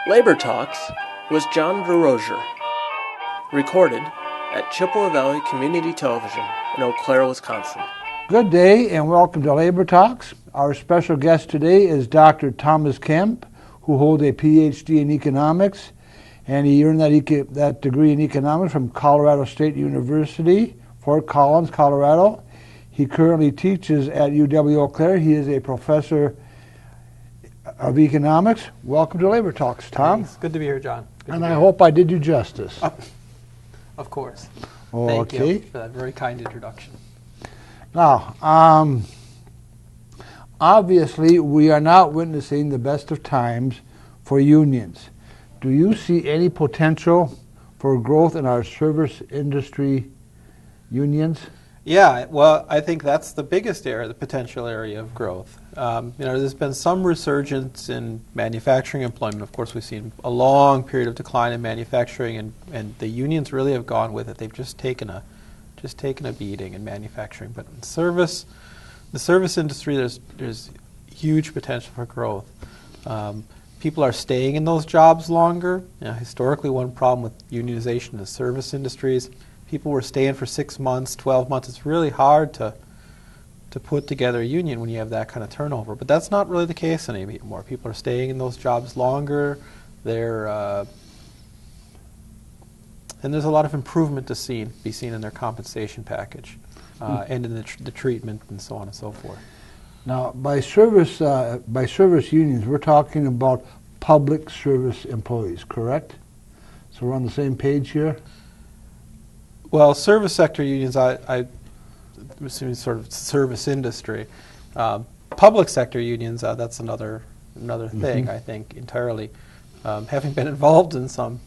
Labor Talks was John DeRosier, recorded at Chippewa Valley Community Television in Eau Claire, Wisconsin. Good day and welcome to Labor Talks. Our special guest today is Dr. Thomas Kemp, who holds a PhD in economics, and he earned that degree in economics from Colorado State University, Fort Collins, Colorado. He currently teaches at UW-Eau Claire. He is a professor of economics. Welcome to Labor Talks, Tom. Thanks. Good to be here, John. And I hope I did you justice. Of course. Okay. Thank you for that very kind introduction. Now, obviously, we are not witnessing the best of times for unions. Do you see any potential for growth in our service industry unions? Yeah, well, I think that's the biggest area, the potential area of growth. There's been some resurgence in manufacturing employment. Of course, we've seen a long period of decline in manufacturing, and the unions really have gone with it. They've just taken a beating in manufacturing. But in the service industry, there's huge potential for growth. People are staying in those jobs longer. Historically, one problem with unionization in the service industries, people were staying for 6 months, 12 months. It's really hard to put together a union when you have that kind of turnover. But that's not really the case anymore. People are staying in those jobs longer. And there's a lot of improvement to be seen in their compensation package and in the treatment and so on and so forth. Now, by service unions, we're talking about public service employees, correct? So we're on the same page here? Well, service sector unions, I'm assuming sort of service industry. Public sector unions, that's another thing, I think, entirely. Having been involved in some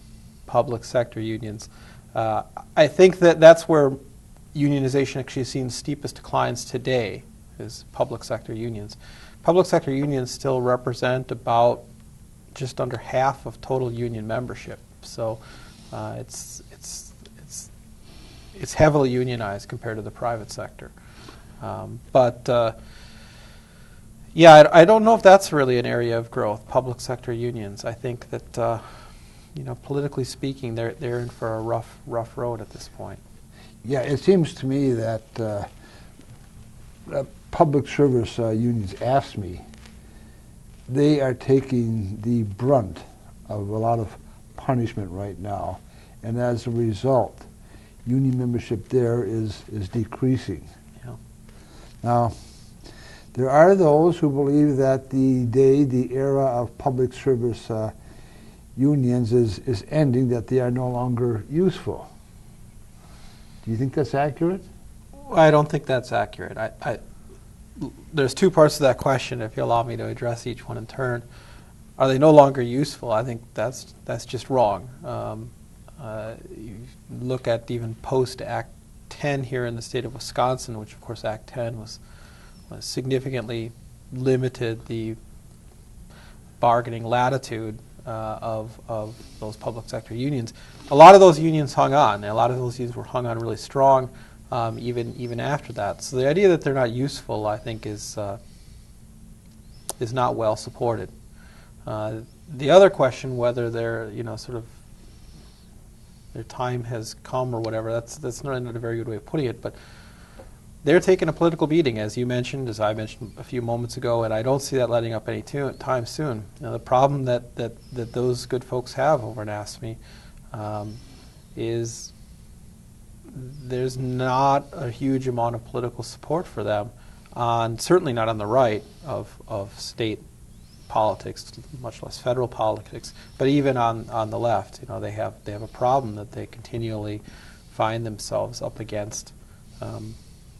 public sector unions, I think that's where unionization actually has seen steepest declines today, is public sector unions. Public sector unions still represent about just under half of total union membership. So it's heavily unionized compared to the private sector. I don't know if that's really an area of growth, public sector unions. I think that, politically speaking, they're in for a rough road at this point. Yeah, it seems to me that public service unions, AFSCME, they are taking the brunt of a lot of punishment right now, and as a result, union membership there is decreasing. Yeah. Now, there are those who believe that the era of public service unions is ending, that they are no longer useful. Do you think that's accurate? I don't think that's accurate. There's two parts to that question, if you allow me to address each one in turn. Are they no longer useful? I think that's just wrong. You look at even post-Act 10 here in the state of Wisconsin, which of course Act 10 was significantly limited the bargaining latitude of those public sector unions. A lot of those unions hung on, and a lot of those unions were hung on really strong even after that. So the idea that they're not useful, I think, is not well supported. The other question, whether they're their time has come or whatever, that's not a very good way of putting it, but they're taking a political beating, as you mentioned, as I mentioned a few moments ago, and I don't see that letting up any time soon. The problem that those good folks have over in AFSCME is there's not a huge amount of political support for them, certainly not on the right of state politics, much less federal politics, but even on the left, they have a problem that they continually find themselves up against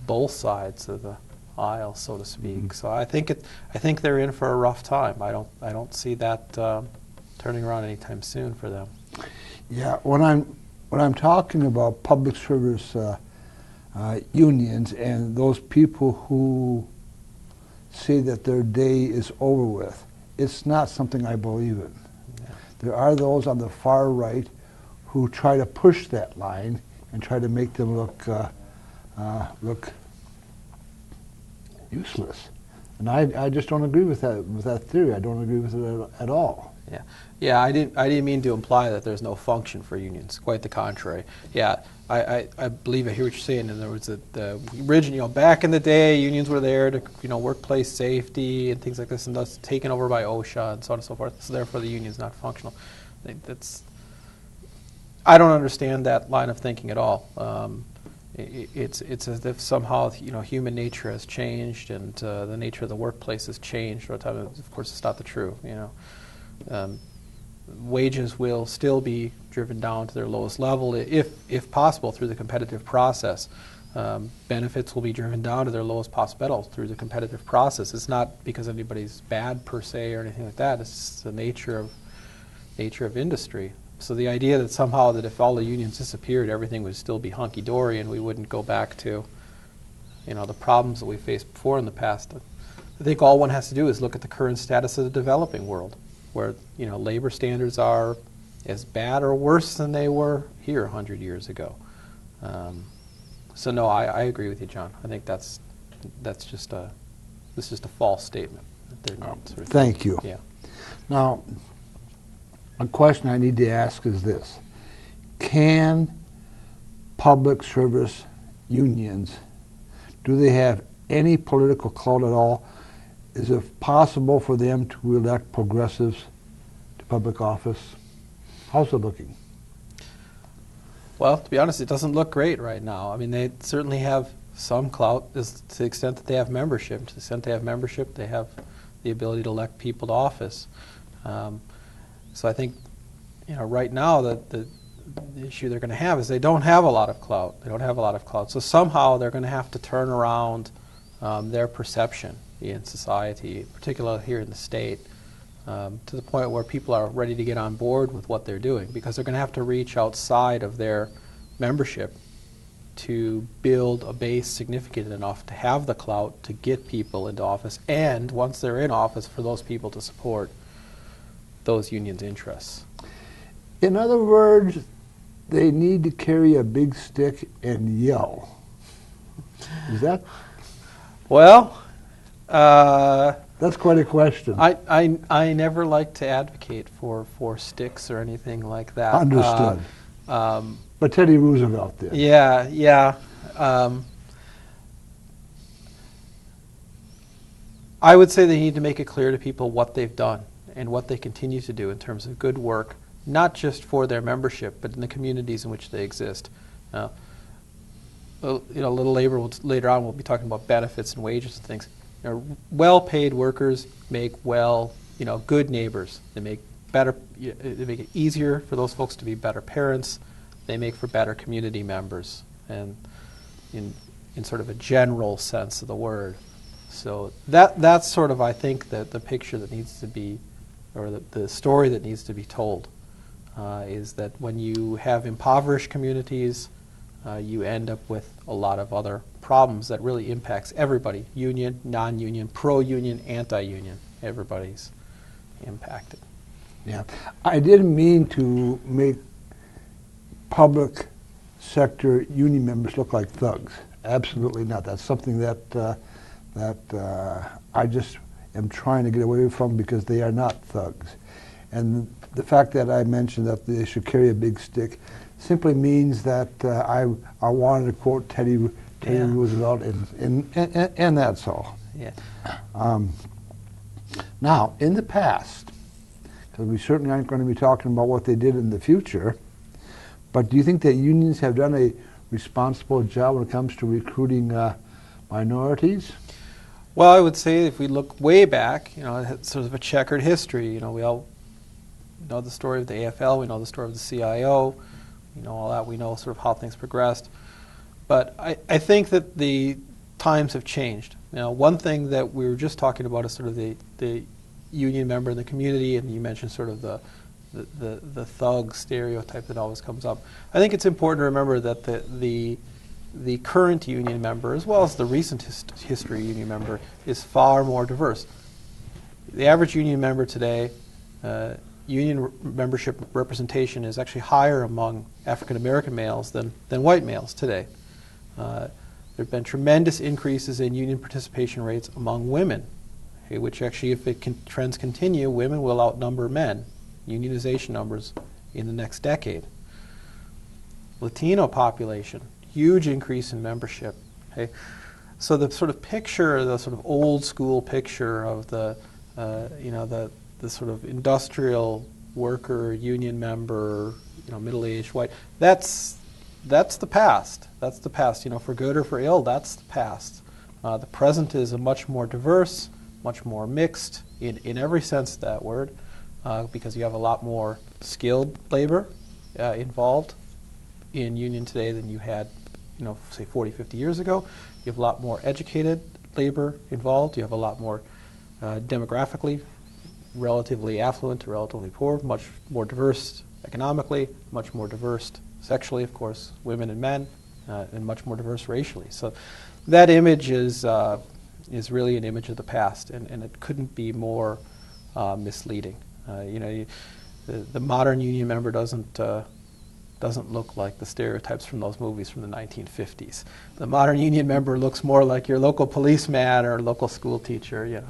both sides of the aisle, so to speak. Mm-hmm. So I think they're in for a rough time. I don't see that turning around anytime soon for them. Yeah, when I'm talking about public service unions and those people who say that their day is over with, it's not something I believe in. Yeah. There are those on the far right who try to push that line and try to make them look useless. And I just don't agree with that theory. I don't agree with it at all. Yeah. I didn't mean to imply that there's no function for unions. Quite the contrary. Yeah, I believe I hear what you're saying. In other words, that the original, back in the day, unions were there to, workplace safety and things like this, and that's taken over by OSHA and so on and so forth. So therefore, the union's not functional. I don't understand that line of thinking at all. It's as if somehow human nature has changed and the nature of the workplace has changed. Of course, it's not the truth. Wages will still be driven down to their lowest level, if possible, through the competitive process. Benefits will be driven down to their lowest possible level through the competitive process. It's not because anybody's bad per se or anything like that. It's just the nature of industry. So the idea that somehow that if all the unions disappeared, everything would still be hunky-dory and we wouldn't go back to, the problems that we faced before in the past. I think all one has to do is look at the current status of the developing world, where labor standards are as bad or worse than they were here 100 years ago. So no, I agree with you, John. I think that's just a false statement. Thank you. Yeah. Now, a question I need to ask is this: can public service unions, do they have any political clout at all? Is it possible for them to elect progressives to public office? How's it looking? Well, to be honest, it doesn't look great right now. I mean, they certainly have some clout to the extent that they have membership. To the extent they have membership, they have the ability to elect people to office. So I think, right now the issue they're going to have is they don't have a lot of clout. They don't have a lot of clout. So somehow they're going to have to turn around their perception in society, particularly here in the state, to the point where people are ready to get on board with what they're doing, because they're going to have to reach outside of their membership to build a base significant enough to have the clout to get people into office, and once they're in office, for those people to support those unions' interests. In other words, they need to carry a big stick and yell. Is that? Well, that's quite a question. I never like to advocate for sticks or anything like that. Understood. But Teddy Roosevelt did. Yeah. I would say they need to make it clear to people what they've done and what they continue to do in terms of good work, not just for their membership, but in the communities in which they exist. A little later on, we'll be talking about benefits and wages and things. Well-paid workers make good neighbors. They make it easier for those folks to be better parents. They make for better community members, and in sort of a general sense of the word. So that's sort of, I think, the picture that needs to be, or the story that needs to be told, is that when you have impoverished communities, you end up with a lot of other problems that really impacts everybody: union, non-union, pro-union, anti-union. Everybody's impacted. Yeah, I didn't mean to make public sector union members look like thugs. Absolutely not. That's something that I just am trying to get away from, because they are not thugs. And the fact that I mentioned that they should carry a big stick simply means that I wanted to quote Teddy Roosevelt, and that's all. Yeah. Now, in the past, because we certainly aren't going to be talking about what they did in the future, but do you think that unions have done a responsible job when it comes to recruiting minorities? Well, I would say if we look way back, it's sort of a checkered history. We all know the story of the AFL, we know the story of the CIO, we know all that, we know sort of how things progressed. But I think that the times have changed. One thing that we were just talking about is sort of the union member in the community, and you mentioned sort of the thug stereotype that always comes up. I think it's important to remember that the current union member, as well as the recent history union member, is far more diverse. The average union member today, union membership representation is actually higher among African American males than white males today. There have been tremendous increases in union participation rates among women, which actually, if trends continue, women will outnumber men unionization numbers in the next decade. Latino population, huge increase in membership. Okay? So the sort of picture, the sort of old school picture of the sort of industrial worker, union member, middle-aged white, that's the past. That's the past. For good or for ill, that's the past. The present is a much more diverse, much more mixed in every sense of that word, because you have a lot more skilled labor involved in union today than you had, say 40, 50 years ago. You have a lot more educated labor involved. You have a lot more demographically relatively affluent to relatively poor, much more diverse economically, much more diverse sexually, of course, women and men, and much more diverse racially. So that image is really an image of the past, and it couldn't be more misleading. The modern union member doesn't look like the stereotypes from those movies from the 1950s. The modern union member looks more like your local policeman or local school teacher.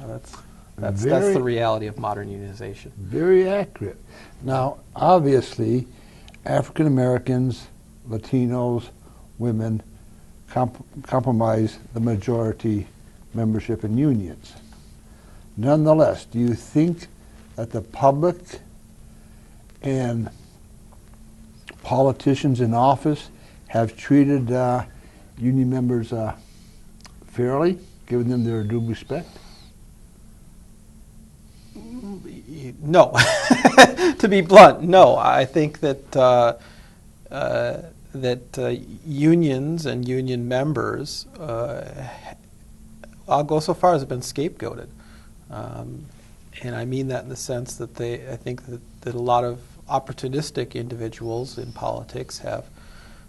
That's the reality of modern unionization. Very accurate. Now, obviously, African Americans, Latinos, women comprise the majority membership in unions. Nonetheless, do you think that the public and politicians in office have treated union members fairly, given them their due respect? No. To be blunt, no. I think that unions and union members, I'll go so far as have been scapegoated. And I mean that in the sense that I think that a lot of opportunistic individuals in politics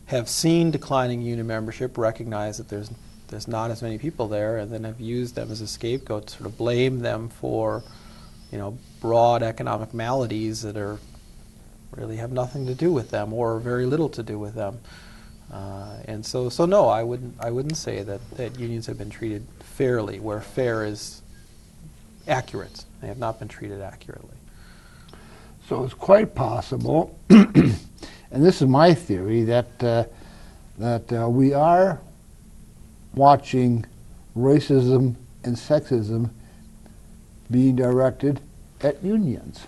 have seen declining union membership, recognize that there's not as many people there, and then have used them as a scapegoat to sort of blame them for broad economic maladies that really have nothing to do with them or very little to do with them. And so no, I wouldn't say that unions have been treated fairly, where fair is accurate. They have not been treated accurately. So it's quite possible, and this is my theory, that we are watching racism and sexism being directed at unions.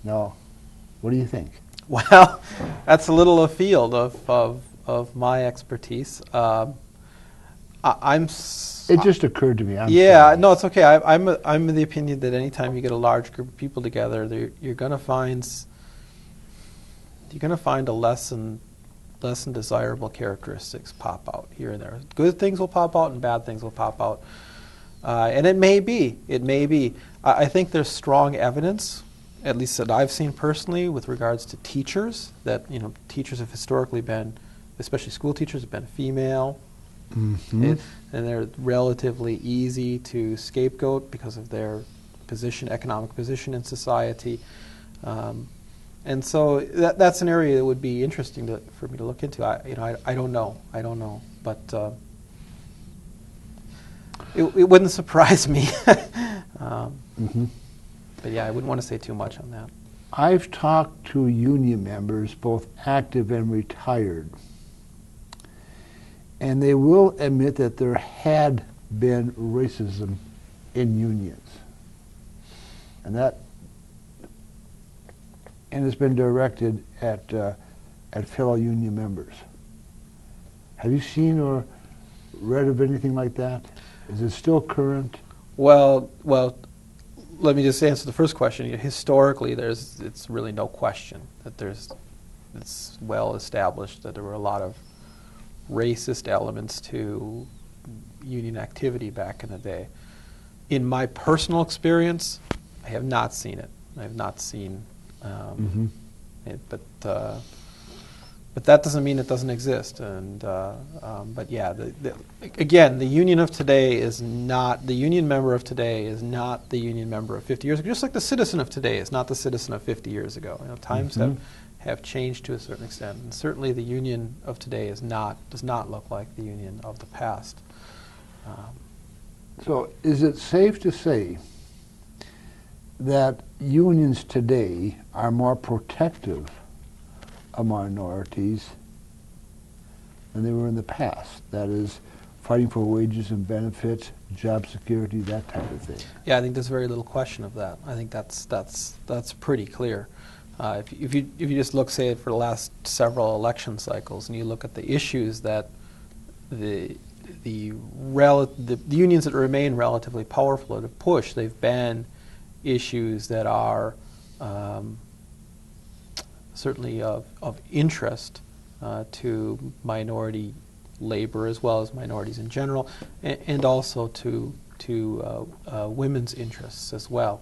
Now, what do you think? Well, that's a little afield of my expertise. It just occurred to me. No, it's okay. I'm of the opinion that anytime you get a large group of people together, you're going to find a less and desirable characteristics pop out here and there. Good things will pop out and bad things will pop out. And it may be. I think there's strong evidence, at least that I've seen personally, with regards to teachers, that teachers have historically been, especially school teachers, have been female, and they're relatively easy to scapegoat because of their economic position in society. And so that's an area that would be interesting for me to look into. I don't know, but it wouldn't surprise me. But yeah, I wouldn't want to say too much on that. I've talked to union members, both active and retired, and they will admit that there had been racism in unions, and it's been directed at fellow union members. Have you seen or read of anything like that? Is it still current? Well, let me just answer the first question. Historically, it's really no question that it's well established that there were a lot of racist elements to union activity back in the day. In my personal experience, I have not seen it. I have not seen it, but that doesn't mean it doesn't exist. And but yeah, again, the union of today is not the union member of today is not the union member of 50 years ago. Just like the citizen of today is not the citizen of 50 years ago. Times have changed to a certain extent, and certainly the union of today does not look like the union of the past. So, is it safe to say that unions today are more protective of minorities than they were in the past. That is, fighting for wages and benefits, job security, that type of thing. Yeah, I think there's very little question of that. I think that's pretty clear. If you just look, say, for the last several election cycles, and you look at the issues that the unions that remain relatively powerful to push, they've been issues that are certainly of interest to minority labor as well as minorities in general, and also to women's interests as well.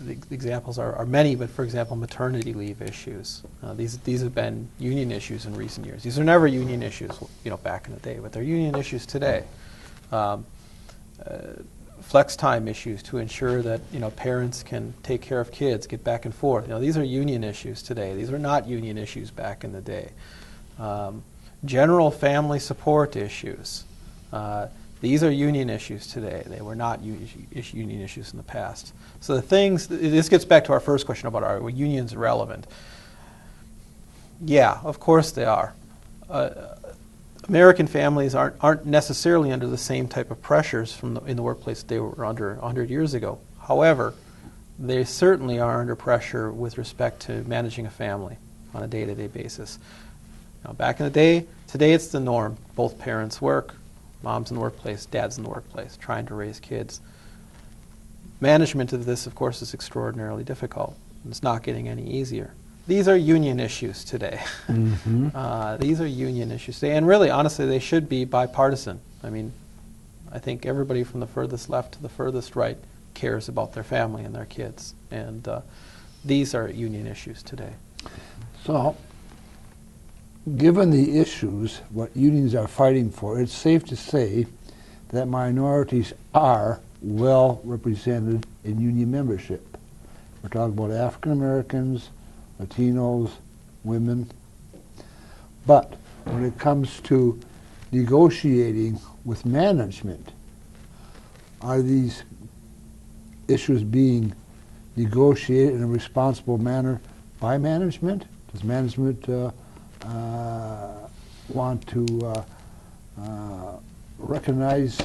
The examples are many, but for example, maternity leave issues. These have been union issues in recent years. These are never union issues, back in the day, but they're union issues today. Flex time issues to ensure that parents can take care of kids, get back and forth. These are union issues today. These are not union issues back in the day. General family support issues. These are union issues today. They were not union issues in the past. So this gets back to our first question about, are unions relevant? Yeah, of course they are. American families aren't necessarily under the same type of pressures in the workplace they were under 100 years ago. However, they certainly are under pressure with respect to managing a family on a day-to-day basis. Back in the day, today it's the norm. Both parents work. Mom's in the workplace, dad's in the workplace, trying to raise kids. Management of this, of course, is extraordinarily difficult. It's not getting any easier. These are union issues today. Mm-hmm. These are union issues today. And really, honestly, they should be bipartisan. I mean, I think everybody from the furthest left to the furthest right cares about their family and their kids. And these are union issues today. So, given the issues, what unions are fighting for, it's safe to say that minorities are well represented in union membership. We're talking about African Americans, Latinos, women. But when it comes to negotiating with management, are these issues being negotiated in a responsible manner by management? Does management want to recognize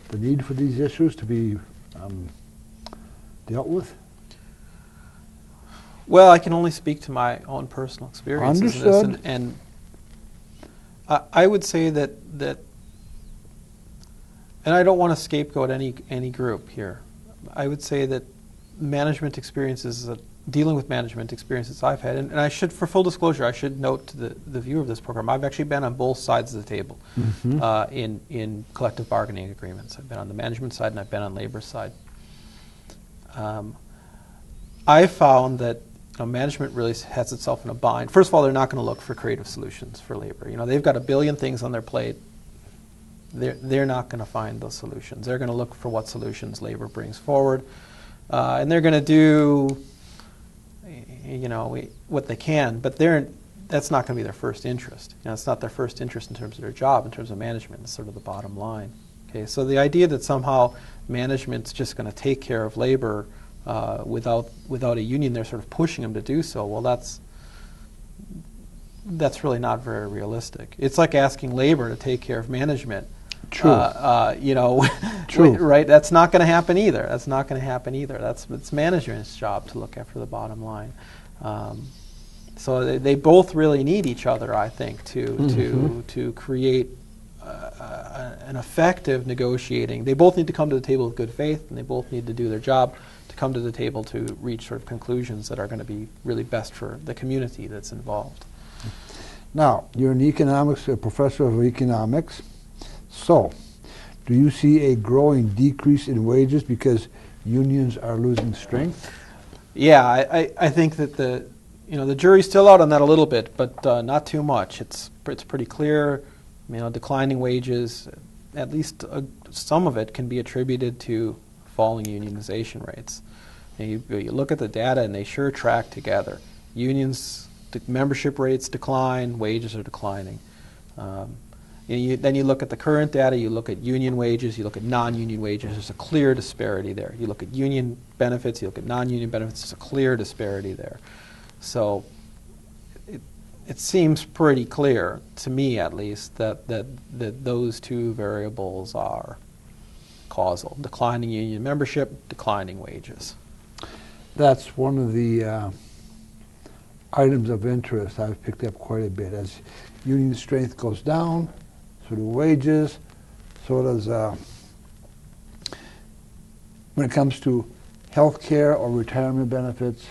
the need for these issues to be dealt with? Well, I can only speak to my own personal experiences in this, Understood. and I would say that, and I don't want to scapegoat any group here. I would say that management experiences, dealing with management experiences I've had, and I should, for full disclosure, I should note to the viewer of this program, I've actually been on both sides of the table in collective bargaining agreements. I've been on the management side and I've been on labor's side. I found that management really has itself in a bind. First of all, they're not going to look for creative solutions for labor. They've got a billion things on their plate. They're not going to find those solutions. They're going to look for what solutions labor brings forward, and they're going to do what they can, but that's not going to be their first interest. It's not their first interest in terms of their job, in terms of management. It's sort of the bottom line. Okay, so the idea that somehow management's just going to take care of labor without a union, they're sort of pushing them to do so. Well, that's really not very realistic. It's like asking labor to take care of management. True. True. Right? That's not going to happen either. It's management's job to look after the bottom line. So they both really need each other, I think, to create an effective negotiating. They both need to come to the table with good faith, and they both need to do their job to come to the table to reach sort of conclusions that are going to be really best for the community that's involved. Now, you're a professor of economics. So, do you see a growing decrease in wages because unions are losing strength? Yeah, I think that the jury's still out on that a little bit, but not too much. It's pretty clear. Declining wages, at least some of it can be attributed to falling unionization rates. You look at the data, and they sure track together. Unions, membership rates decline, wages are declining. Then you look at the current data, you look at union wages, you look at non-union wages, there's a clear disparity there. You look at union benefits, you look at non-union benefits, there's a clear disparity there. So it seems pretty clear, to me at least, that those two variables are causal. Declining union membership, declining wages. That's one of the items of interest I've picked up quite a bit. As union strength goes down, so do wages, so does, when it comes to health care or retirement benefits,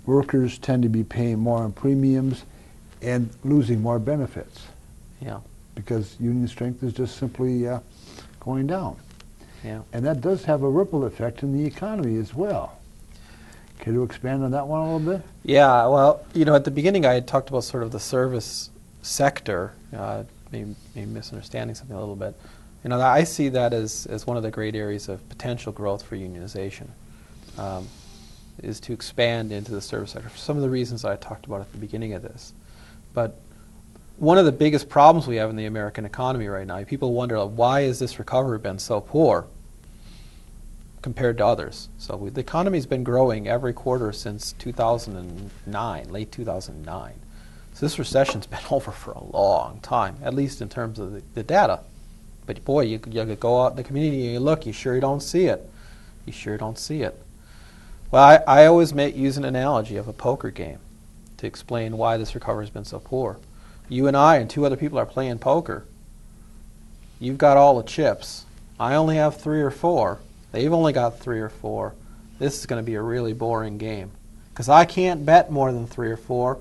workers tend to be paying more on premiums and losing more benefits. Yeah. Because union strength is just simply going down. Yeah. And that does have a ripple effect in the economy as well. Can you expand on that one a little bit? Yeah, well, at the beginning I had talked about sort of the service sector, maybe misunderstanding something a little bit. I see that as one of the great areas of potential growth for unionization, is to expand into the service sector for some of the reasons I talked about at the beginning of this. But one of the biggest problems we have in the American economy right now, people wonder, why has this recovery been so poor compared to others? So the economy's been growing every quarter since 2009, late 2009. So this recession's been over for a long time, at least in terms of the data. But boy, you go out in the community and you look, you sure don't see it. You sure don't see it. Well, I always use an analogy of a poker game to explain why this recovery has been so poor. You and I and two other people are playing poker. You've got all the chips. I only have 3 or 4. They've only got 3 or 4. This is going to be a really boring game because I can't bet more than 3 or 4,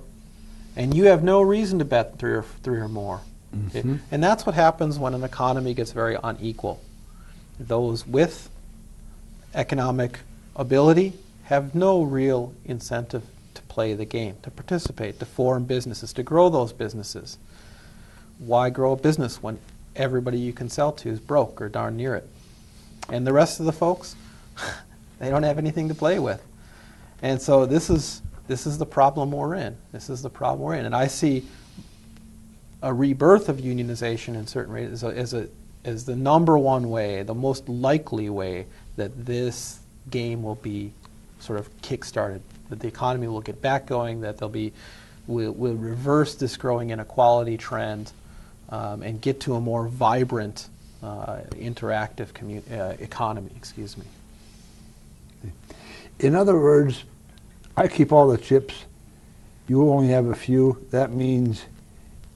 and you have no reason to bet 3 or more. Mm-hmm. And that's what happens when an economy gets very unequal. Those with economic ability have no real incentive to play the game, to participate, to form businesses, to grow those businesses. Why grow a business when everybody you can sell to is broke or darn near it? And the rest of the folks, they don't have anything to play with. And so this is the problem we're in. This is the problem we're in. And I see a rebirth of unionization in certain ways as the number one way, the most likely way that this game will be sort of kick-started, that the economy will get back going, that we'll reverse this growing inequality trend and get to a more vibrant, interactive economy. Excuse me. In other words, I keep all the chips. You only have a few. That means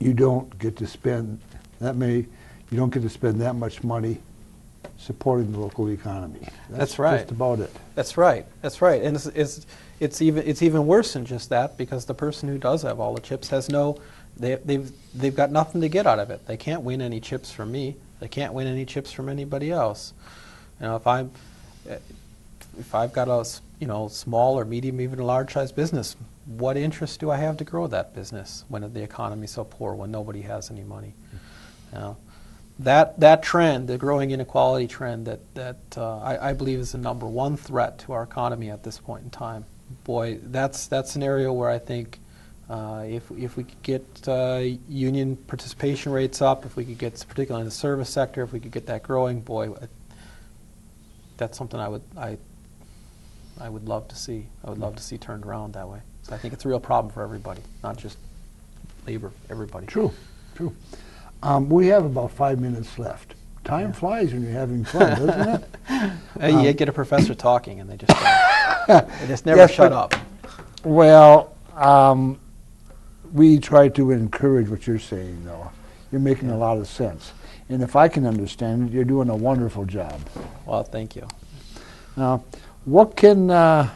you don't get to spend you don't get to spend that much money supporting the local economy. That's right. Just about it. That's right. That's right. And it's even worse than just that, because the person who does have all the chips has they've got nothing to get out of it. They can't win any chips from me. They can't win any chips from anybody else. If I've got a small or medium, even a large-sized business, what interest do I have to grow that business when the economy's so poor, when nobody has any money? That trend, the growing inequality trend, that I believe is the number one threat to our economy at this point in time. Boy, that's an area where I think if we could get union participation rates up, if we could get, particularly in the service sector, if we could get that growing, boy, that's something I would love to see. I would love to see turned around that way. So I think it's a real problem for everybody, not just labor, everybody. True. We have about 5 minutes left. Time flies when you're having fun, doesn't it? You get a professor talking, and they just never shut up. Well, we try to encourage what you're saying, though. You're making a lot of sense. And if I can understand it, you're doing a wonderful job. Well, thank you. Now, what can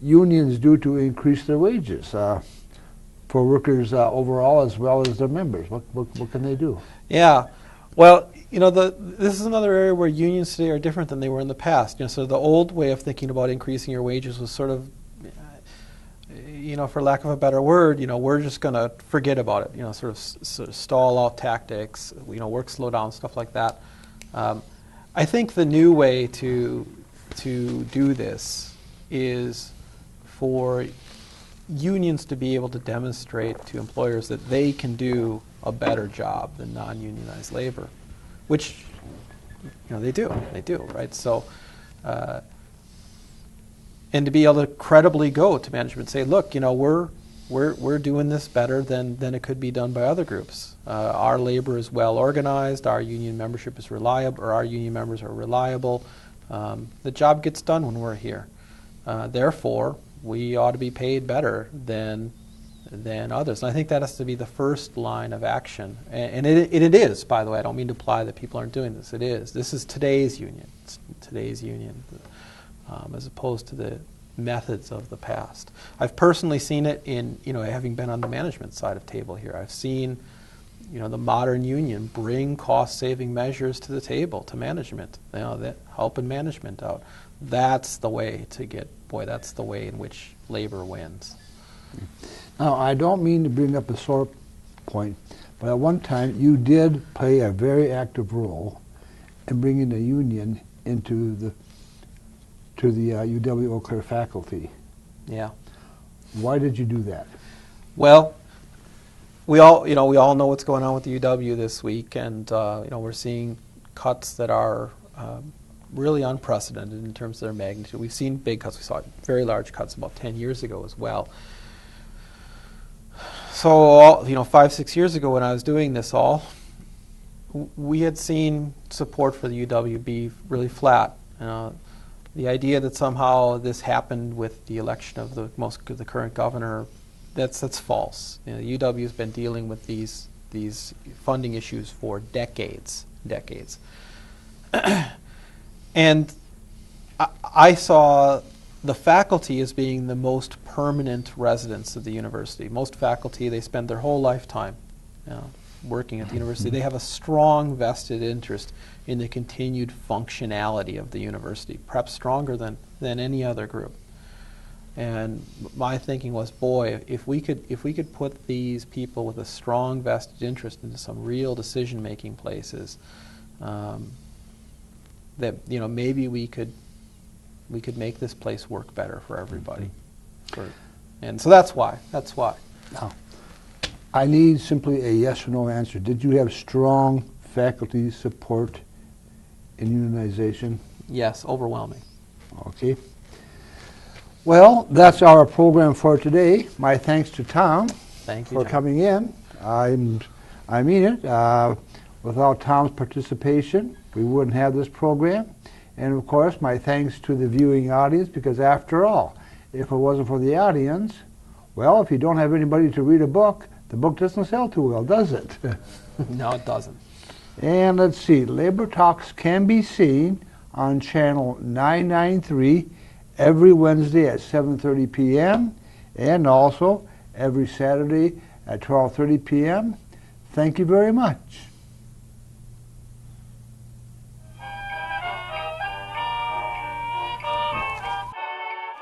unions do to increase their wages for workers overall as well as their members? What can they do? Yeah. Well, this is another area where unions today are different than they were in the past. So the old way of thinking about increasing your wages was sort of, for lack of a better word, we're just going to forget about it. Sort of stall out tactics, work slow down, stuff like that. I think the new way to do this is for unions to be able to demonstrate to employers that they can do a better job than non-unionized labor, which they do, right? So, and to be able to credibly go to management and say, look, we're doing this better than it could be done by other groups. Our labor is well organized. Our union membership is reliable, or our union members are reliable. The job gets done when we're here. Therefore, we ought to be paid better than others. And I think that has to be the first line of action. And it is, by the way. I don't mean to imply that people aren't doing this. It is. This is today's union. It's today's union, as opposed to the methods of the past. I've personally seen it in, having been on the management side of table here. I've seen, the modern union bring cost-saving measures to the table, to management, that helping management out. That's the way to that's the way in which labor wins. Now, I don't mean to bring up a sore point, but at one time you did play a very active role in bringing the union into the UW-Eau Claire faculty. Yeah. Why did you do that? Well, we all know what's going on with the UW this week, and we're seeing cuts that are really unprecedented in terms of their magnitude. We've seen big cuts. We saw very large cuts about 10 years ago as well. So, 5-6 years ago when I was doing this we had seen support for the UW be really flat. The idea that somehow this happened with the election of the current governor, that's false. The UW has been dealing with these funding issues for decades. And I saw the faculty as being the most permanent residents of the university. Most faculty, they spend their whole lifetime working at the university. They have a strong vested interest in the continued functionality of the university, perhaps stronger than any other group. And my thinking was, boy, if we could put these people with a strong vested interest into some real decision-making places, that maybe we could make this place work better for everybody. And so that's why. Now, I need simply a yes or no answer. Did you have strong faculty support in unionization? Yes, overwhelming. Okay. Well, that's our program for today. My thanks to Tom for coming in. I mean it. Without Tom's participation, we wouldn't have this program. And of course, my thanks to the viewing audience, because after all, if it wasn't for the audience, well, if you don't have anybody to read a book, the book doesn't sell too well, does it? No, it doesn't. And let's see, Labor Talks can be seen on channel 993 every Wednesday at 7:30 p.m. and also every Saturday at 12:30 p.m. Thank you very much.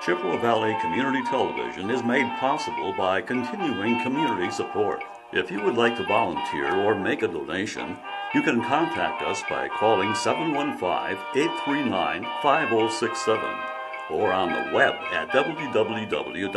Chippewa Valley Community Television is made possible by continuing community support. If you would like to volunteer or make a donation, you can contact us by calling 715-839-5067 or on the web at www.cvctv.org.